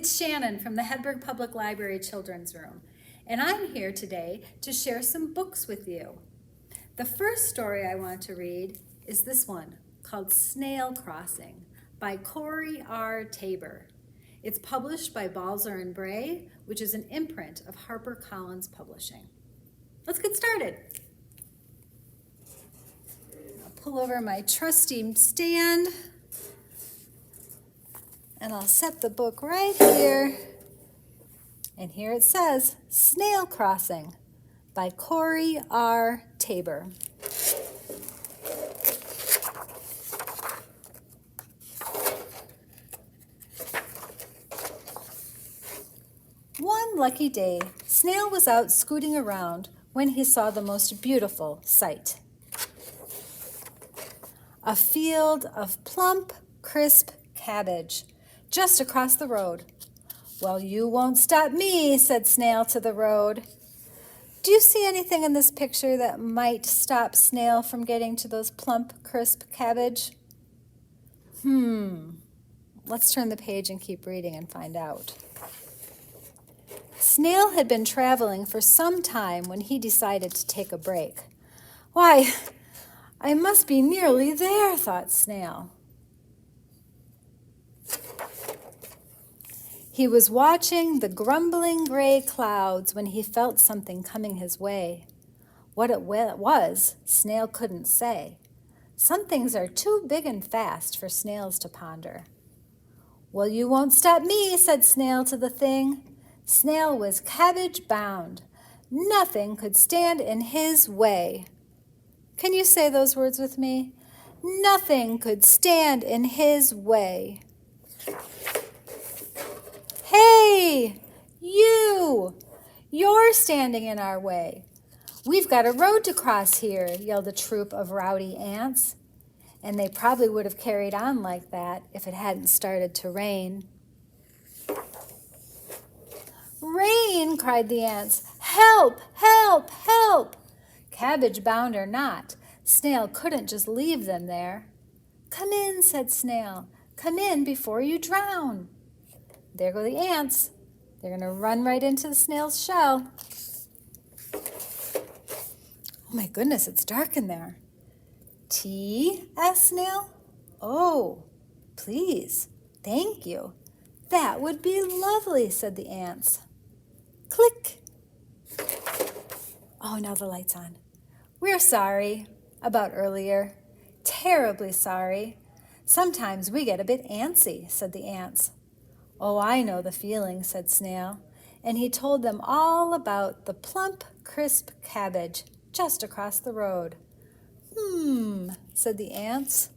It's Shannon from the Hedberg Public Library Children's Room, and I'm here today to share some books with you. The first story I want to read is this one, called SNAIL CROSSING by Corey R. Tabor. It's published by Balzer and Bray, which is an imprint of HarperCollins Publishing. Let's get started. I'll pull over my trusty stand, and I'll set the book right here. And here it says, SNAIL CROSSING by Corey R. Tabor. One lucky day, Snail was out scooting around when he saw the most beautiful sight. A field of plump, crisp cabbage just across the road. "Well, you won't stop me," said Snail to the road. Do you see anything in this picture that might stop Snail from getting to those plump, crisp cabbage? Let's turn the page and keep reading and find out. Snail had been traveling for some time when he decided to take a break. "Why, I must be nearly there," thought Snail. He was watching the grumbling gray clouds when he felt something coming his way. What it was, Snail couldn't say. Some things are too big and fast for snails to ponder. "Well, you won't stop me," said Snail to the thing. Snail was cabbage bound. Nothing could stand in his way. Can you say those words with me? Nothing could stand in his way. "Hey, you're standing in our way. We've got a road to cross here," yelled a troop of rowdy ants. And they probably would have carried on like that if it hadn't started to rain. "Rain!" cried the ants. "Help, help, help!" Cabbage bound or not, Snail couldn't just leave them there. "Come in," said Snail. "Come in before you drown." There go the ants. They're going to run right into the snail's shell. "Oh my goodness, it's dark in there." "Tea?" asked Snail. "Oh, please, thank you. That would be lovely," said the ants. Click. Oh, now the light's on. "We're sorry about earlier. Terribly sorry. Sometimes we get a bit antsy," said the ants. "Oh, I know the feeling," said Snail, and he told them all about the plump, crisp cabbage just across the road. Said the ants.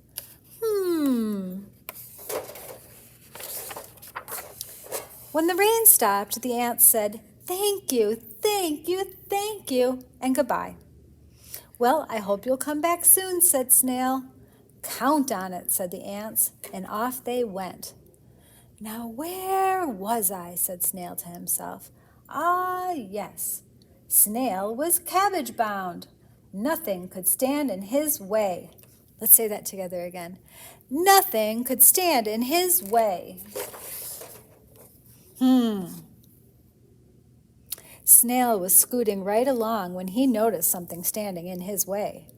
When the rain stopped, the ants said, "Thank you, thank you, thank you," and goodbye. "Well, I hope you'll come back soon," said Snail. "Count on it," said the ants, and off they went. "Now where was I?" said Snail to himself. Ah, yes. Snail was cabbage bound. Nothing could stand in his way. Let's say that together again. Nothing could stand in his way. Snail was scooting right along when he noticed something standing in his way.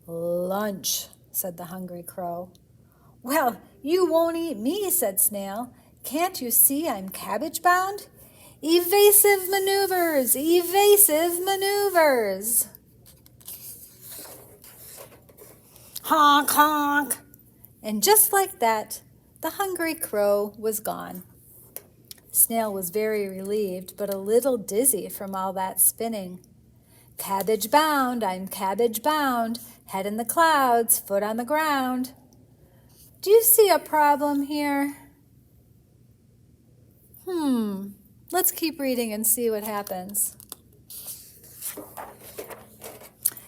"Lunch," said the hungry crow. "Well, you won't eat me," said Snail. "Can't you see I'm cabbage bound? Evasive maneuvers, evasive maneuvers." Honk, honk. And just like that, the hungry crow was gone. Snail was very relieved, but a little dizzy from all that spinning. "Cabbage bound, I'm cabbage bound, head in the clouds, foot on the ground." Do you see a problem here? Let's keep reading and see what happens.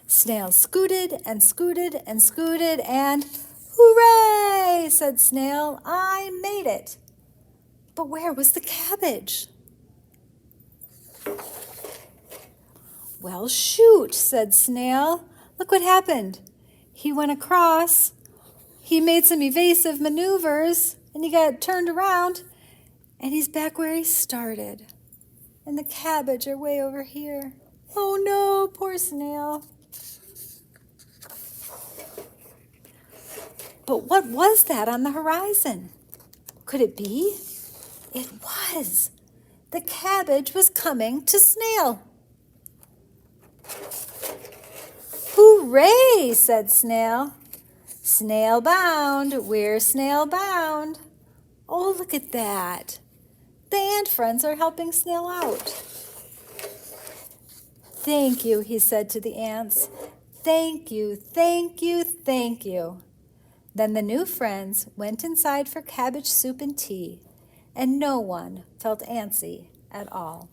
Snail scooted and scooted and scooted and, "Hooray!" said Snail. "I made it." But where was the cabbage? "Well, shoot," said Snail. "Look what happened. He went across, he made some evasive maneuvers, and he got turned around, And he's back where he started. And the cabbage are way over here. Oh no, poor snail. But what was that on the horizon? Could it be? It was. The cabbage was coming to Snail. Hooray, said Snail. Snail bound, we're snail bound. Oh, look at that. The ant friends are helping Snail out. Thank you, he said to the ants. Thank you, thank you, thank you. Then the new friends went inside for cabbage soup and tea, and no one felt antsy at all.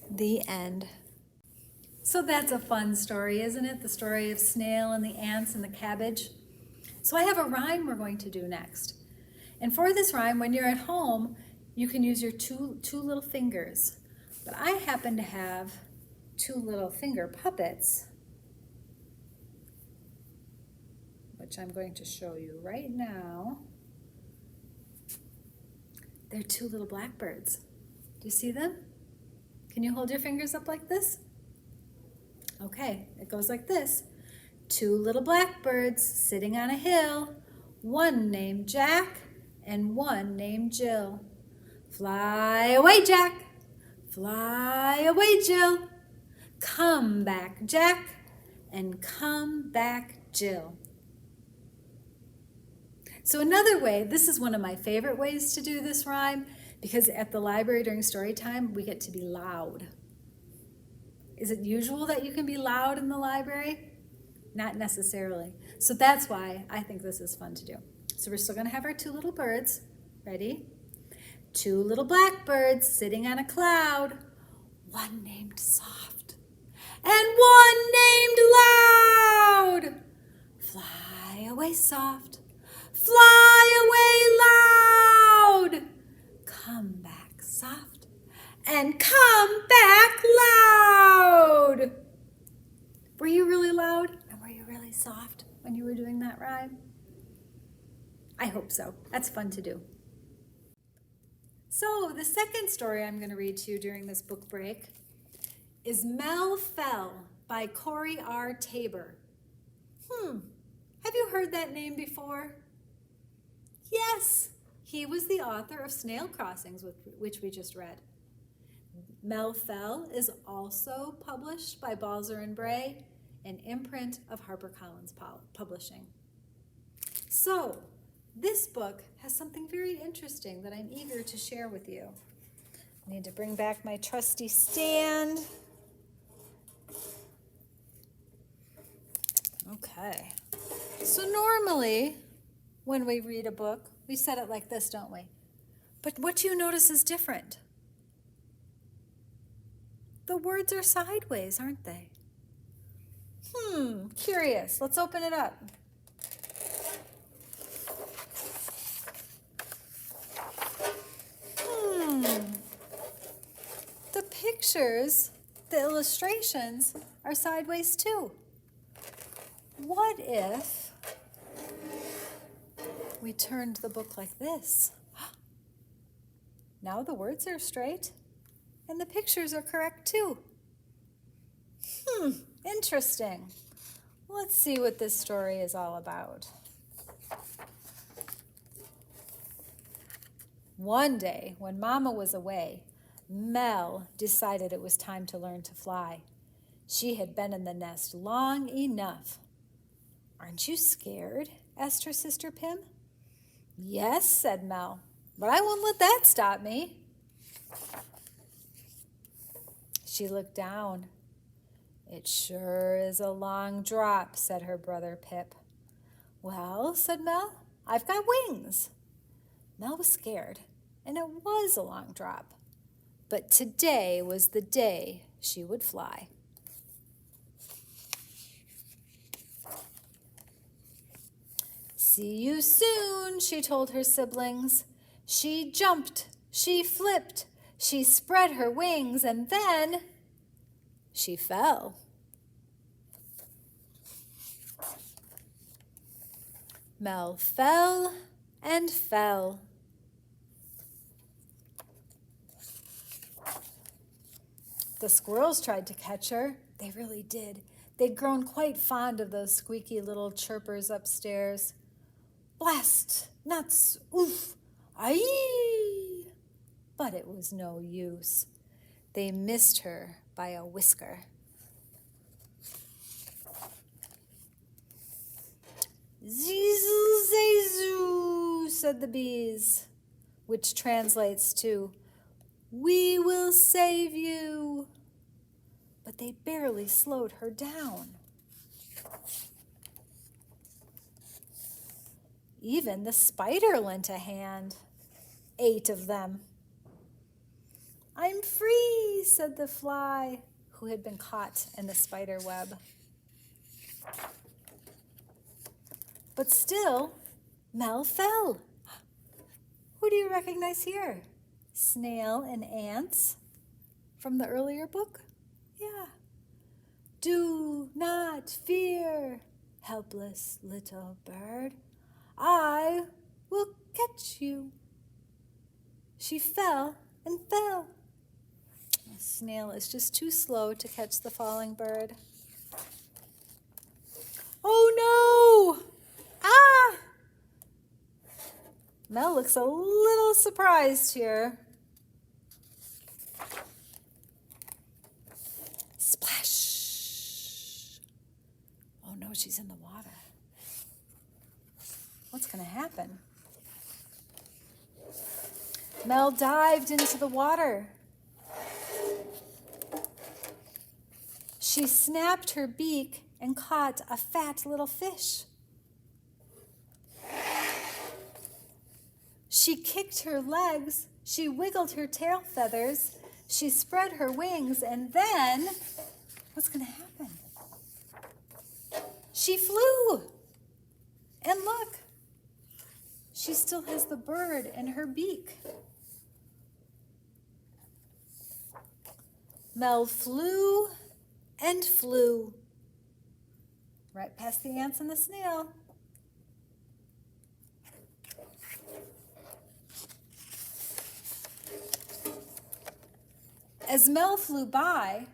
The end. So that's a fun story, isn't it? The story of Snail and the ants and the cabbage. So I have a rhyme we're going to do next. And for this rhyme, when you're at home, you can use your two little fingers. But I happen to have two little finger puppets, which I'm going to show you right now. They're two little blackbirds. Do you see them? Can you hold your fingers up like this? Okay, it goes like this. Two little blackbirds sitting on a hill, one named Jack and one named Jill. Fly away, Jack. Fly away, Jill. Come back, Jack, and come back, Jill. So another way, this is one of my favorite ways to do this rhyme, because at the library during story time, we get to be loud. Is it usual that you can be loud in the library? Not necessarily. So that's why I think this is fun to do. So we're still going to have our two little birds. Ready? Two little blackbirds sitting on a cloud, one named Soft and one named Loud. Fly away, Soft. Fly away, Loud. Come back, Soft, and come back, Loud. Were you really loud and were you really soft when you were doing that rhyme? I hope so. That's fun to do. So the second story I'm going to read to you during this book break is Mel Fell by Corey R. Tabor. Have you heard that name before? Yes, he was the author of Snail Crossings, which we just read. Mel Fell is also published by Balzer and Bray, an imprint of HarperCollins Publishing. So, this book has something very interesting that I'm eager to share with you. I need to bring back my trusty stand. Okay. So normally, when we read a book, we set it like this, don't we? But what do you notice is different? The words are sideways, aren't they? Curious. Let's open it up. The pictures, the illustrations, are sideways too. What if we turned the book like this? Now the words are straight and the pictures are correct too. Interesting. Let's see what this story is all about. One day, when Mama was away, Mel decided it was time to learn to fly. She had been in the nest long enough. Aren't you scared? Asked her sister Pim. Yes, said Mel, but I won't let that stop me. She looked down. It sure is a long drop, said her brother Pip. Well, said Mel, I've got wings. Mel was scared, and it was a long drop. But today was the day she would fly. See you soon, she told her siblings. She jumped, she flipped, she spread her wings, and then she fell. Mel fell and fell. The squirrels tried to catch her. They really did. They'd grown quite fond of those squeaky little chirpers upstairs. Blast, nuts, oof, aye! But it was no use. They missed her by a whisker. Zizzle, zazoo, said the bees, which translates to, we will save you. But they barely slowed her down. Even the spider lent a hand, 8 of them. I'm free, said the fly, who had been caught in the spider web. But still, Mel fell. Who do you recognize here? Snail and ants from the earlier book? Yeah. Do not fear, helpless little bird. I will catch you. She fell and fell. The snail is just too slow to catch the falling bird. Oh no! Ah! Mel looks a little surprised here. Splash! Oh no, she's in the water. What's going to happen? Mel dived into the water. She snapped her beak and caught a fat little fish. She kicked her legs, she wiggled her tail feathers, she spread her wings, and then, what's going to happen? She flew. And look, she still has the bird in her beak. Mel flew and flew right past the ants and the snail. As Mel flew by,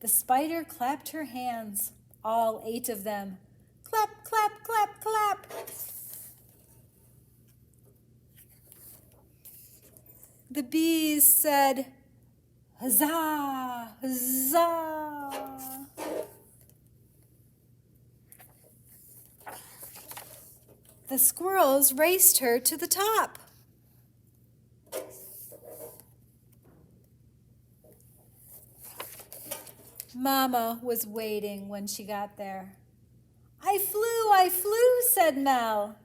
the spider clapped her hands, all 8 of them. Clap, clap, clap, clap. The bees said, huzzah, huzzah. The squirrels raced her to the top. Mama was waiting when she got there. I flew, said Mel.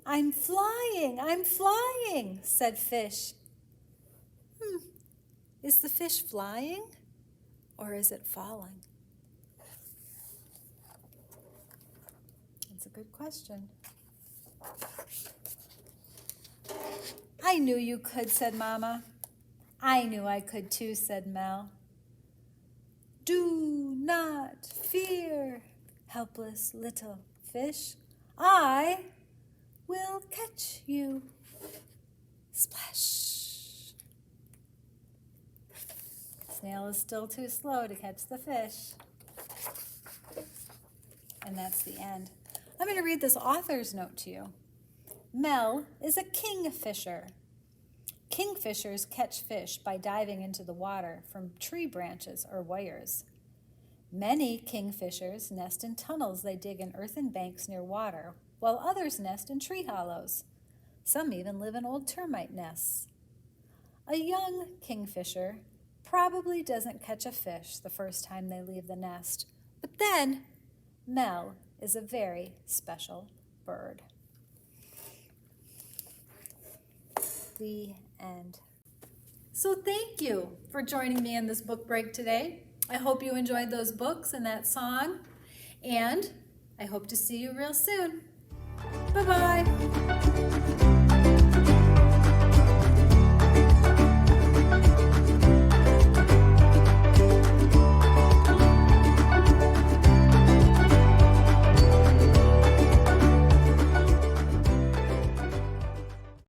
I'm flying, said Fish. Is the fish flying or is it falling? That's a good question. I knew you could, said Mama. I knew I could too, said Mel. Do not fear, helpless little fish. I will catch you. Splash. Snail is still too slow to catch the fish. And that's the end. I'm going to read this author's note to you. Mel is a kingfisher. Kingfishers catch fish by diving into the water from tree branches or wires. Many kingfishers nest in tunnels they dig in earthen banks near water, while others nest in tree hollows. Some even live in old termite nests. A young kingfisher probably doesn't catch a fish the first time they leave the nest, but then Mel is a very special bird. The end. So thank you for joining me in this book break today. I hope you enjoyed those books and that song, and I hope to see you real soon. Bye-bye.